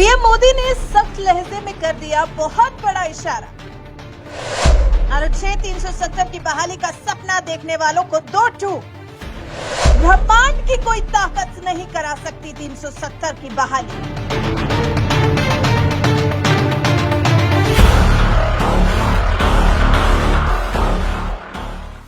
PM Modi ने सख्त लहजे में कर दिया बहुत बड़ा इशारा। अनुच्छेद 370 की बहाली का सपना देखने वालों को दो टूक। ब्रह्मांड की कोई ताकत नहीं करा सकती 370 की बहाली।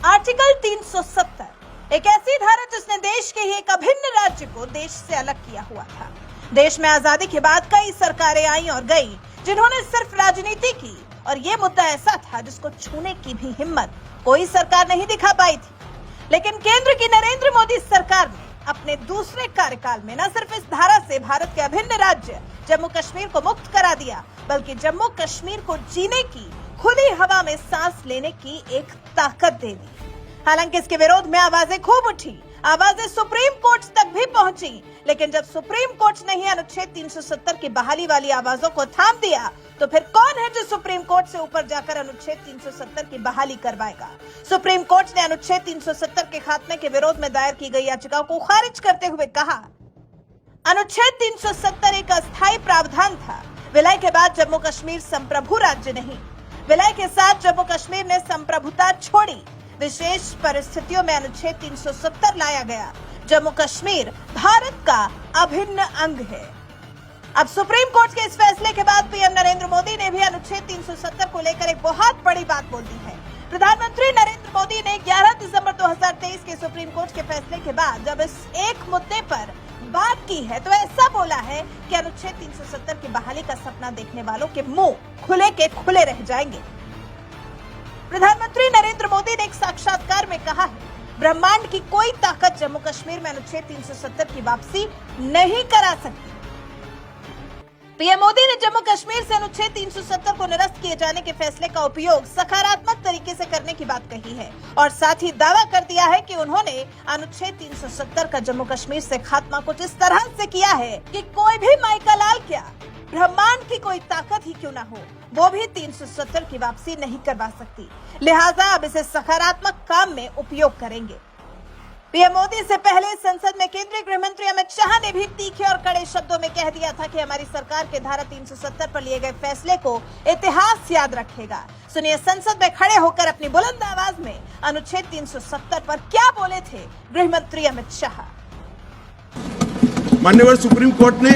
आर्टिकल 370 एक ऐसी धारा जिसने देश के ही एक अभिन्न राज्य को देश से अलग किया हुआ था। देश में आजादी के बाद कई सरकारें आई और गई जिन्होंने सिर्फ राजनीति की, और ये मुद्दा ऐसा था जिसको छूने की भी हिम्मत कोई सरकार नहीं दिखा पाई थी। लेकिन केंद्र की नरेंद्र मोदी सरकार ने अपने दूसरे कार्यकाल में न सिर्फ इस धारा से भारत के अभिन्न राज्य जम्मू कश्मीर को मुक्त करा दिया, बल्कि जम्मू कश्मीर को जीने की, खुली हवा में सांस लेने की एक ताकत दे दी। हालांकि इसके विरोध में आवाजें खूब उठी, आवाजें सुप्रीम कोर्ट तक भी पहुंची, लेकिन जब सुप्रीम कोर्ट ने ही अनुच्छेद 370 की बहाली वाली आवाजों को थाम दिया, तो फिर कौन है जो सुप्रीम कोर्ट से ऊपर जाकर अनुच्छेद 370 की बहाली करवाएगा? सुप्रीम कोर्ट ने अनुच्छेद 370 के खात्मे के विरोध में दायर की गई याचिकाओं को खारिज करते हुए कहा, अनुच्छेद 370 एक अस्थायी प्रावधान था। विलय के बाद जम्मू कश्मीर संप्रभु राज्य नहीं। विलय के साथ जम्मू कश्मीर ने संप्रभुता छोड़ी। विशेष परिस्थितियों में अनुच्छेद 370 लाया गया। जम्मू कश्मीर भारत का अभिन्न अंग है। अब सुप्रीम कोर्ट के इस फैसले के बाद पीएम नरेंद्र मोदी ने भी अनुच्छेद 370 को लेकर एक बहुत बड़ी बात बोल दी है। प्रधानमंत्री नरेंद्र मोदी ने 11 दिसंबर 2023 के सुप्रीम कोर्ट के फैसले के बाद जब इस एक मुद्दे पर बात की है, तो ऐसा बोला है कि अनुच्छेद 370 की बहाली का सपना देखने वालों के मुंह खुले के खुले रह जाएंगे। प्रधानमंत्री नरेंद्र मोदी ने एक साक्षात्कार में कहा है, ब्रह्मांड की कोई ताकत जम्मू कश्मीर में अनुच्छेद 370 की वापसी नहीं करा सकती। पीएम मोदी ने जम्मू कश्मीर से अनुच्छेद 370 को निरस्त किए जाने के फैसले का उपयोग सकारात्मक तरीके से करने की बात कही है, और साथ ही दावा कर दिया है कि उन्होंने अनुच्छेद 370 का जम्मू कश्मीर से खात्मा कुछ इस तरह से किया है कि कोई भी माइका लाल क्या, ब्रह्मांड की कोई ताकत ही क्यों ना हो, वो भी 370 की वापसी नहीं करवा सकती। लिहाजा अब इसे सकारात्मक काम में उपयोग करेंगे। पीएम मोदी से पहले संसद में केंद्रीय गृह मंत्री अमित शाह ने भी तीखे और कड़े शब्दों में कह दिया था कि हमारी सरकार के धारा 370 पर लिए गए फैसले को इतिहास याद रखेगा। सुनिए संसद में खड़े होकर अपनी बुलंद आवाज में अनुच्छेद 370 पर क्या बोले थे गृह मंत्री अमित शाह। माननीय सुप्रीम कोर्ट ने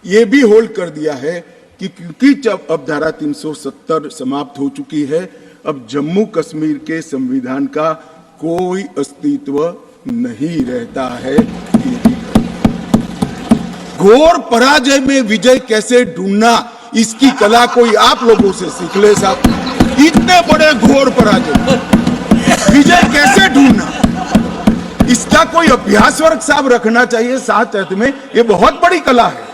यह भी होल्ड कर दिया है कि क्योंकि जब अब धारा 370 समाप्त हो चुकी है, अब जम्मू कश्मीर के संविधान का कोई अस्तित्व नहीं रहता है। घोर पराजय में विजय कैसे ढूंढना, इसकी कला कोई आप लोगों से सीख ले साहब। इतने बड़े घोर पराजय विजय कैसे ढूंढना, इसका कोई अभ्यास वर्ग साहब रखना चाहिए साथ अर्थ में। ये बहुत बड़ी कला है।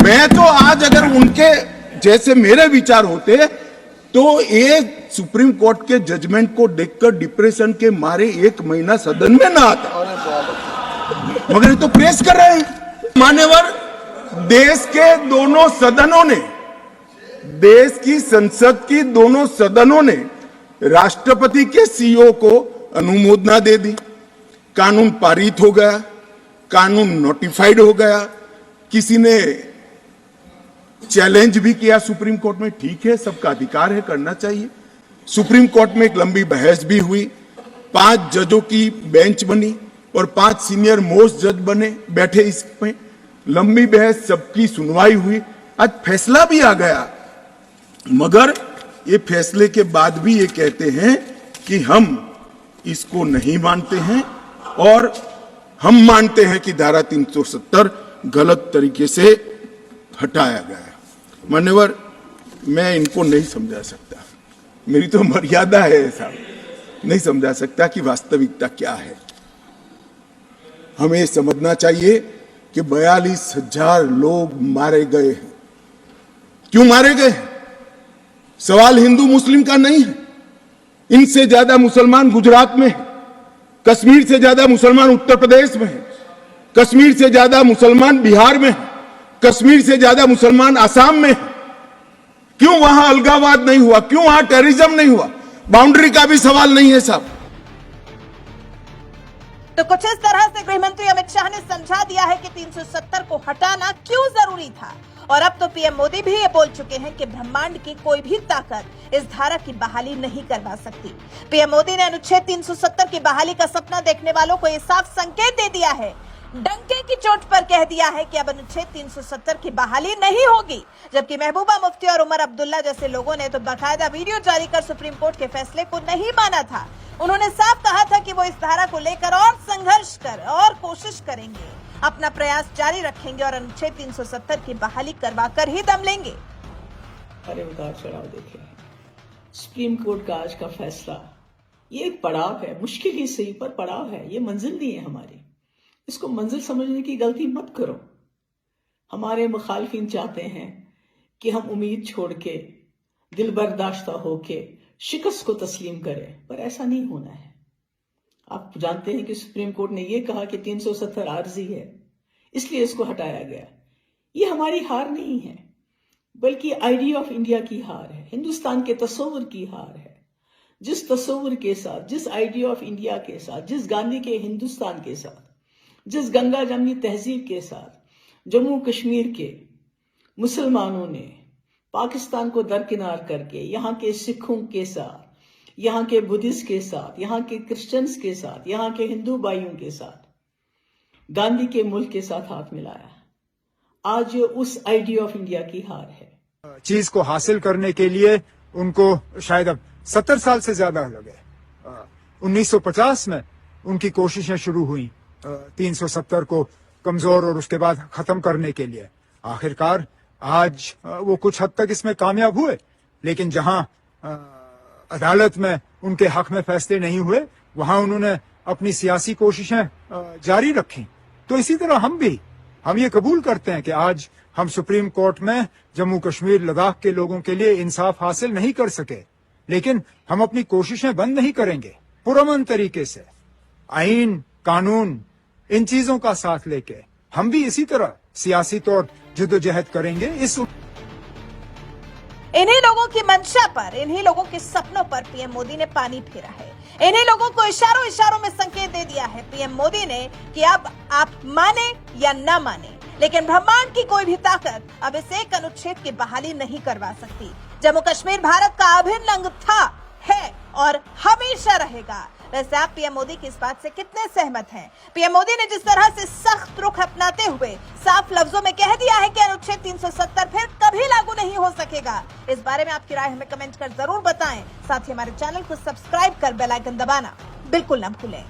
मैं तो आज अगर उनके जैसे मेरे विचार होते तो ये सुप्रीम कोर्ट के जजमेंट को देखकर डिप्रेशन के मारे एक महीना सदन में ना आता, मगर ये तो प्रेस कर रहे हैं। मान्यवर, देश के दोनों सदनों ने, देश की संसद की दोनों सदनों ने राष्ट्रपति के सीओ को अनुमोदना दे दी। कानून पारित हो गया, कानून नोटिफाइड हो गया। किसी ने चैलेंज भी किया सुप्रीम कोर्ट में, ठीक है, सबका अधिकार है, करना चाहिए। सुप्रीम कोर्ट में एक लंबी बहस भी हुई। 5 जजों की बेंच बनी और 5 सीनियर मोस्ट जज बने, बैठे इसमें। लंबी बहस, सबकी सुनवाई हुई, आज फैसला भी आ गया। मगर ये फैसले के बाद भी ये कहते हैं कि हम इसको नहीं मानते हैं और हम मानते हैं कि धारा 370 गलत तरीके से हटाया गया। मान्यवर, मैं इनको नहीं समझा सकता, मेरी तो मर्यादा है ऐसा, नहीं समझा सकता कि वास्तविकता क्या है। हमें समझना चाहिए कि 42,000 लोग मारे गए हैं। क्यों मारे गए? सवाल हिंदू मुस्लिम का नहीं है। इनसे ज्यादा मुसलमान गुजरात में है, कश्मीर से ज्यादा मुसलमान उत्तर प्रदेश में है, कश्मीर से ज्यादा मुसलमान बिहार में है, कश्मीर से ज्यादा मुसलमान आसाम में। क्यों वहां अलगाववाद नहीं हुआ? क्यों वहां टेररिज्म नहीं हुआ? बाउंड्री का भी सवाल नहीं है साहब। तो कुछ इस तरह से गृह मंत्री अमित शाह ने समझा दिया है कि 370 को हटाना क्यों जरूरी था। और अब तो पीएम मोदी भी ये बोल चुके हैं कि ब्रह्मांड की कोई भी ताकत इस धारा की बहाली नहीं करवा सकती। पीएम मोदी ने अनुच्छेद 370 की बहाली का सपना देखने वालों को ये साफ संकेत दे दिया है, डंके की चोट पर कह दिया है कि अब अनुच्छेद 370 की बहाली नहीं होगी। जबकि महबूबा मुफ्ती और उमर अब्दुल्ला जैसे लोगों ने तो बाकायदा वीडियो जारी कर सुप्रीम कोर्ट के फैसले को नहीं माना था। उन्होंने साफ कहा था कि वो इस धारा को लेकर और संघर्ष कर और कोशिश करेंगे, अपना प्रयास जारी रखेंगे और अनुच्छेद 370 की बहाली करवा कर ही दम लेंगे। अरे उतार चढ़ाव देखे सुप्रीम कोर्ट का आज का फैसला, ये एक पड़ाव है, मुश्किल ही सही पर पड़ाव है, ये मंजिल नहीं है हमारी। इसको मंजिल समझने की गलती मत करो। हमारे मुखालिफिन चाहते हैं कि हम उम्मीद छोड़ के, दिल बर्दाश्ता होके शिकस्त को तस्लीम करें, पर ऐसा नहीं होना है। आप जानते हैं कि सुप्रीम कोर्ट ने यह कहा कि 370 आर्जी है, इसलिए इसको हटाया गया। ये हमारी हार नहीं है, बल्कि आइडिया ऑफ इंडिया की हार है, हिंदुस्तान के तस्वुर की हार है। जिस तस्वुर के साथ, जिस आइडिया ऑफ इंडिया के साथ, जिस गांधी के हिंदुस्तान के साथ, जिस गंगा जमनी तहजीब के साथ जम्मू कश्मीर के मुसलमानों ने पाकिस्तान को दरकिनार करके यहाँ के सिखों के साथ, यहाँ के बुद्धिस्ट के साथ, यहाँ के क्रिश्चियंस के साथ, यहाँ के हिंदू भाइयों के साथ, गांधी के मुल्क के साथ हाथ मिलाया, आज उस आइडिया ऑफ इंडिया की हार है। चीज को हासिल करने के लिए उनको शायद अब 70 साल से ज्यादा लगे। 1950 में उनकी कोशिशें शुरू हुई 370 को कमजोर और उसके बाद खत्म करने के लिए। आखिरकार आज वो कुछ हद तक इसमें कामयाब हुए, लेकिन जहां अदालत में उनके हक में फैसले नहीं हुए, वहां उन्होंने अपनी सियासी कोशिशें जारी रखी। तो इसी तरह हम ये कबूल करते हैं कि आज हम सुप्रीम कोर्ट में जम्मू कश्मीर लद्दाख के लोगों के लिए इंसाफ हासिल नहीं कर सके, लेकिन हम अपनी कोशिशें बंद नहीं करेंगे। पुरअमन तरीके से आईन, कानून, इन चीजों का साथ लेके हम भी इसी तरह सियासी तौर जद्दोजहद करेंगे। इन्हीं लोगों की मंशा पर, इन्हीं लोगों के सपनों पर पीएम मोदी ने पानी फेरा है। इन्हीं लोगों को इशारों में संकेत दे दिया है पीएम मोदी ने कि अब आप माने या ना माने, लेकिन ब्रह्मांड की कोई भी ताकत अब इस एक अनुच्छेद की बहाली नहीं करवा सकती। जम्मू कश्मीर भारत का अभिन्न अंग था, है और हमेशा रहेगा। वैसे आप पीएम मोदी की इस बात से कितने सहमत हैं? पीएम मोदी ने जिस तरह से सख्त रुख अपनाते हुए साफ लफ्जों में कह दिया है कि अनुच्छेद 370 फिर कभी लागू नहीं हो सकेगा। इस बारे में आपकी राय हमें कमेंट कर जरूर बताएं। साथ ही हमारे चैनल को सब्सक्राइब कर बेल आइकन दबाना बिल्कुल न भूलें।